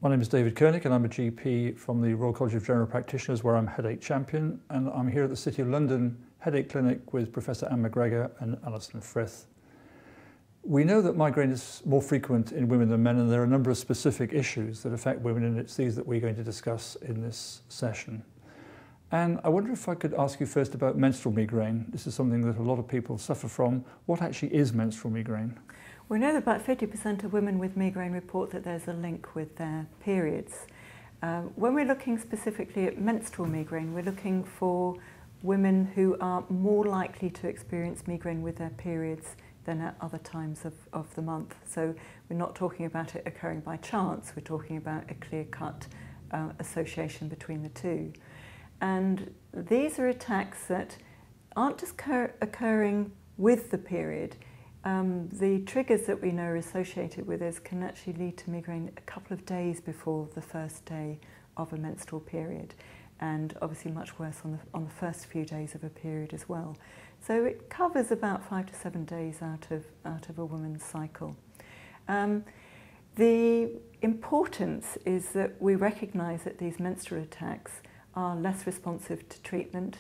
My name is David Kernick and I'm a GP from the Royal College of General Practitioners, where I'm headache champion, and I'm here at the City of London Headache Clinic with Professor Macgregor and Alison Frith. We know that migraine is more frequent in women than men, and there are a number of specific issues that affect women, and it's these that we're going to discuss in this session. And I wonder if I could ask you first about menstrual migraine. This is something that a lot of people suffer from. What actually is menstrual migraine? We know that about 50% of women with migraine report that there's a link with their periods. When we're looking specifically at menstrual migraine, we're looking for women who are more likely to experience migraine with their periods than at other times of the month. So we're not talking about it occurring by chance, we're talking about a clear-cut association between the two. And these are attacks that aren't just occurring with the period. The triggers that we know are associated with this can actually lead to migraine a couple of days before the first day of a menstrual period, and obviously much worse on the first few days of a period as well. So it covers about 5 to 7 days out of a woman's cycle. The importance is that we recognise that these menstrual attacks are less responsive to treatment.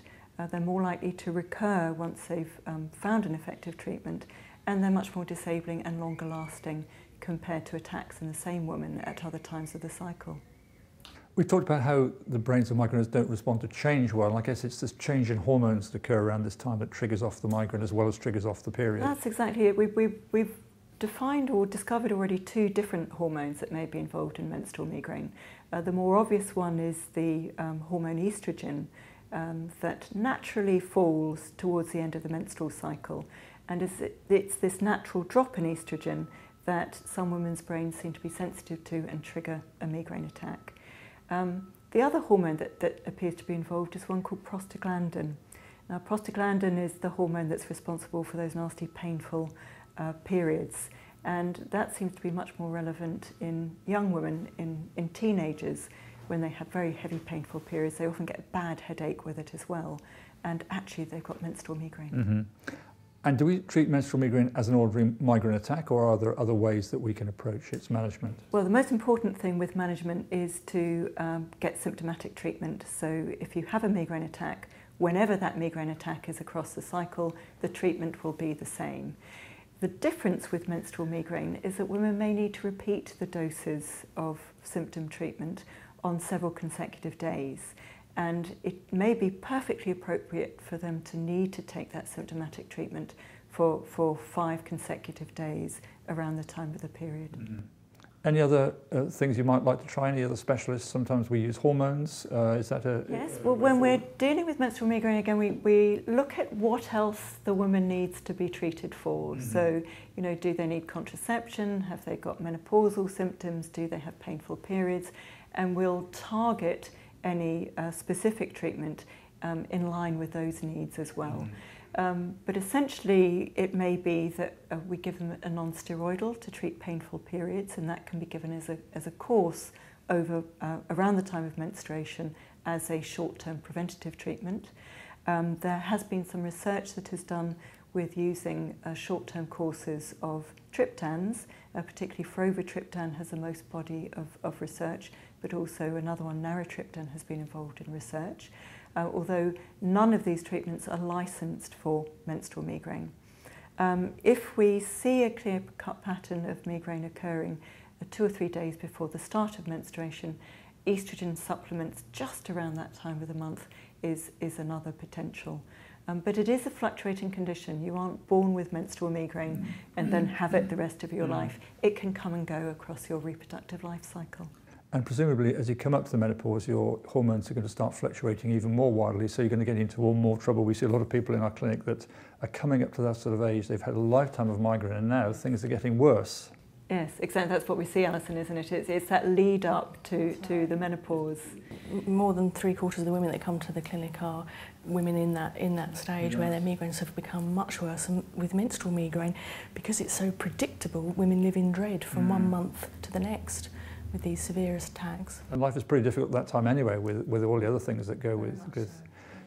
They're more likely to recur once they've found an effective treatment, and they're much more disabling and longer lasting compared to attacks in the same woman at other times of the cycle. We talked about how the brains of migraineurs don't respond to change well, and I guess it's this change in hormones that occur around this time that triggers off the migraine as well as triggers off the period. That's exactly it. We've defined or discovered already 2 different hormones that may be involved in menstrual migraine. The more obvious one is the hormone estrogen that naturally falls towards the end of the menstrual cycle. And it's this natural drop in estrogen that some women's brains seem to be sensitive to and trigger a migraine attack. The other hormone that appears to be involved is one called prostaglandin. Now, prostaglandin is the hormone that's responsible for those nasty, painful periods, and that seems to be much more relevant in young women, in teenagers, when they have very heavy, painful periods. They often get a bad headache with it as well, and actually they've got menstrual migraine. Mm-hmm. And do we treat menstrual migraine as an ordinary migraine attack, or are there other ways that we can approach its management? Well, the most important thing with management is to get symptomatic treatment. So if you have a migraine attack, whenever that migraine attack is across the cycle, the treatment will be the same. The difference with menstrual migraine is that women may need to repeat the doses of symptom treatment on several consecutive days. And it may be perfectly appropriate for them to need to take that symptomatic treatment for 5 consecutive days around the time of the period. Mm-hmm. Any other things you might like to try? Any other specialists? Sometimes we use hormones. Is that a... Yes, well, when we're dealing with menstrual migraine, again, we look at what else the woman needs to be treated for. Mm-hmm. So, you know, do they need contraception? Have they got menopausal symptoms? Do they have painful periods? And we'll target any specific treatment in line with those needs as well. But essentially it may be that we give them a non-steroidal to treat painful periods, and that can be given as a course over around the time of menstruation as a short-term preventative treatment. There has been some research that is done with using short-term courses of triptans, particularly frovatriptan has the most body of research, but also another one, naratriptan, has been involved in research, although none of these treatments are licensed for menstrual migraine. If we see a clear-cut pattern of migraine occurring 2 or 3 days before the start of menstruation, estrogen supplements just around that time of the month is another potential. But it is a fluctuating condition. You aren't born with menstrual migraine and then have it the rest of your life. It can come and go across your reproductive life cycle. And presumably, as you come up to the menopause, your hormones are going to start fluctuating even more wildly, so you're going to get into more trouble. We see a lot of people in our clinic that are coming up to that sort of age. They've had a lifetime of migraine, and now things are getting worse. Yes, exactly. That's what we see, Alison, isn't it? It's that lead up to the menopause. More than 3/4 of the women that come to the clinic are women in that stage where their migraines have become much worse. And with menstrual migraine, because it's so predictable, women live in dread from 1 month to the next with these severe attacks. And life is pretty difficult at that time anyway, with all the other things that go with.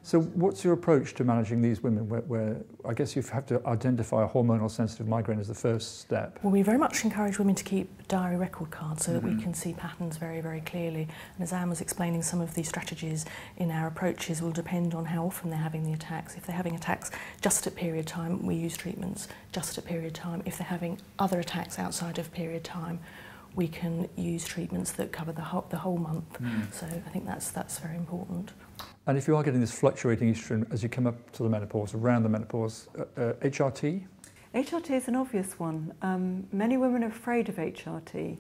So what's your approach to managing these women where I guess you have to identify a hormonal sensitive migraine as the first step? Well, we very much encourage women to keep diary record cards so that we can see patterns very, very clearly. And as Anne was explaining, some of these strategies in our approaches will depend on how often they're having the attacks. If they're having attacks just at period time, we use treatments just at period time. If they're having other attacks outside of period time, we can use treatments that cover the whole month. So I think that's very important. And if you are getting this fluctuating estrogen as you come up to the menopause, around the menopause, HRT? HRT is an obvious one. Many women are afraid of HRT.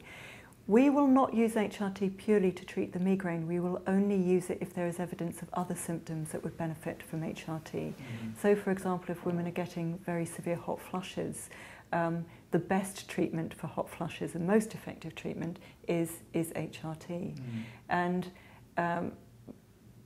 We will not use HRT purely to treat the migraine. We will only use it if there is evidence of other symptoms that would benefit from HRT. So, for example, if women are getting very severe hot flushes, the best treatment for hot flushes and most effective treatment is HRT. And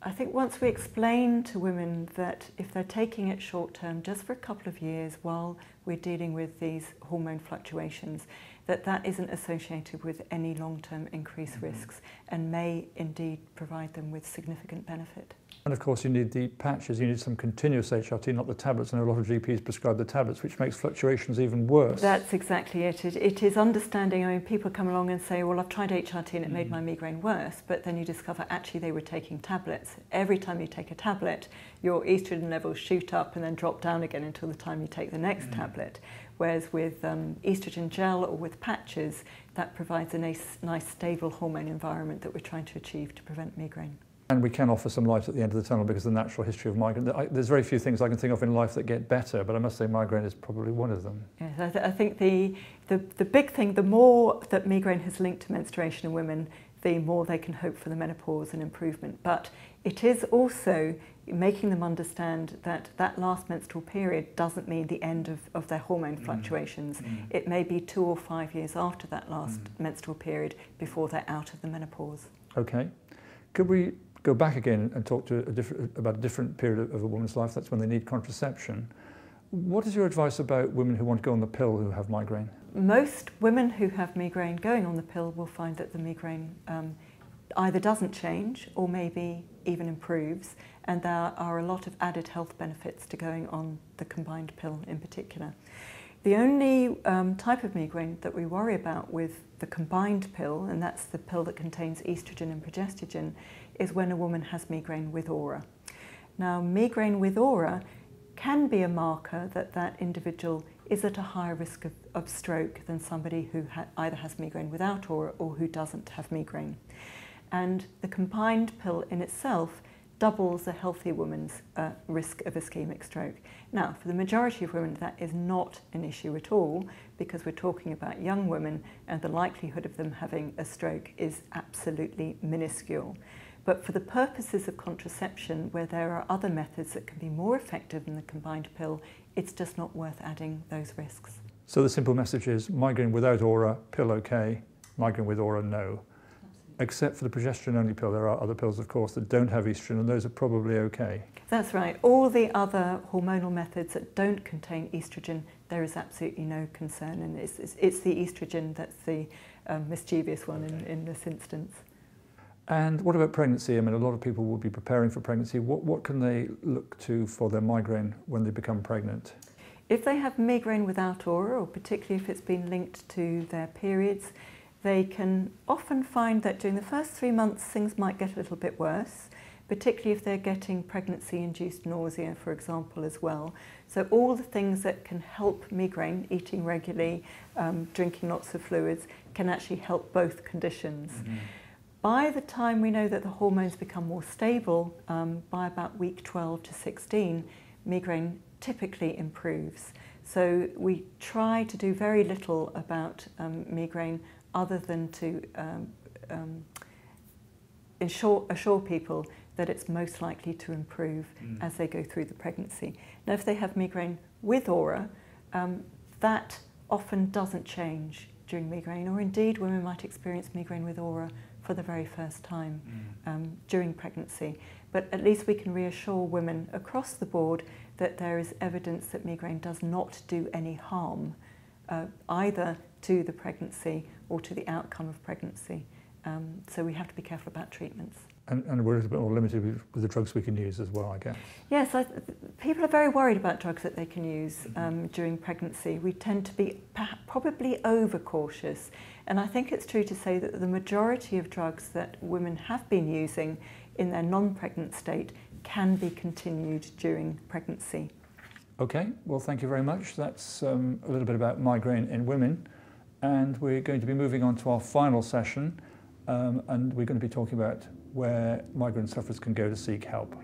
I think once we explain to women that if they're taking it short term, just for a couple of years while we're dealing with these hormone fluctuations, that isn't associated with any long-term increased risks and may indeed provide them with significant benefit. And of course you need the patches, you need some continuous HRT, not the tablets. I know a lot of GPs prescribe the tablets, which makes fluctuations even worse. That's exactly it. It is understanding. I mean, people come along and say, well, I've tried HRT and it made my migraine worse, but then you discover actually they were taking tablets. Every time you take a tablet, your estrogen levels shoot up and then drop down again until the time you take the next tablet. Whereas with estrogen gel or with patches, that provides a nice stable hormone environment that we're trying to achieve to prevent migraine. And we can offer some light at the end of the tunnel because of the natural history of migraine. There's very few things I can think of in life that get better, but I must say migraine is probably one of them. Yes, I think the big thing, the more that migraine has linked to menstruation in women, the more they can hope for the menopause and improvement. But it is also making them understand that that last menstrual period doesn't mean the end of their hormone fluctuations. It may be 2 or 5 years after that last menstrual period before they're out of the menopause. Okay. Could we go back again and talk to about a different period of a woman's life? That's when they need contraception. What is your advice about women who want to go on the pill who have migraine? Most women who have migraine going on the pill will find that the migraine either doesn't change or maybe even improves, and there are a lot of added health benefits to going on the combined pill in particular. The only type of migraine that we worry about with the combined pill, and that's the pill that contains estrogen and progestogen, is when a woman has migraine with aura. Now, migraine with aura can be a marker that that individual is at a higher risk of stroke than somebody who either has migraine without aura or who doesn't have migraine. And the combined pill in itself doubles a healthy woman's risk of ischemic stroke. Now, for the majority of women, that is not an issue at all because we're talking about young women and the likelihood of them having a stroke is absolutely minuscule. But for the purposes of contraception, where there are other methods that can be more effective than the combined pill, it's just not worth adding those risks. So the simple message is migraine without aura, pill okay, migraine with aura no. Except for the progesterone-only pill, there are other pills, of course, that don't have estrogen, and those are probably okay. That's right. All the other hormonal methods that don't contain estrogen, there is absolutely no concern, and it's the estrogen that's the mischievous one in this instance. And what about pregnancy? I mean, a lot of people will be preparing for pregnancy. What can they look to for their migraine when they become pregnant? If they have migraine without aura, or particularly if it's been linked to their periods, they can often find that during the first 3 months things might get a little bit worse, particularly if they're getting pregnancy-induced nausea, for example, as well. So all the things that can help migraine, eating regularly, drinking lots of fluids, can actually help both conditions. By the time we know that the hormones become more stable, by about week 12 to 16, migraine typically improves. So we try to do very little about migraine other than to assure people that it's most likely to improve as they go through the pregnancy. Now, if they have migraine with aura, that often doesn't change during migraine, or indeed women might experience migraine with aura for the very first time during pregnancy. But at least we can reassure women across the board that there is evidence that migraine does not do any harm either to the pregnancy or to the outcome of pregnancy. So we have to be careful about treatments. And we're a little bit more limited with the drugs we can use as well, I guess. Yes, people are very worried about drugs that they can use during pregnancy. We tend to be probably overcautious. And I think it's true to say that the majority of drugs that women have been using in their non-pregnant state can be continued during pregnancy. Okay, well, thank you very much. That's a little bit about migraine in women. And we're going to be moving on to our final session. And we're going to be talking about where migraine sufferers can go to seek help.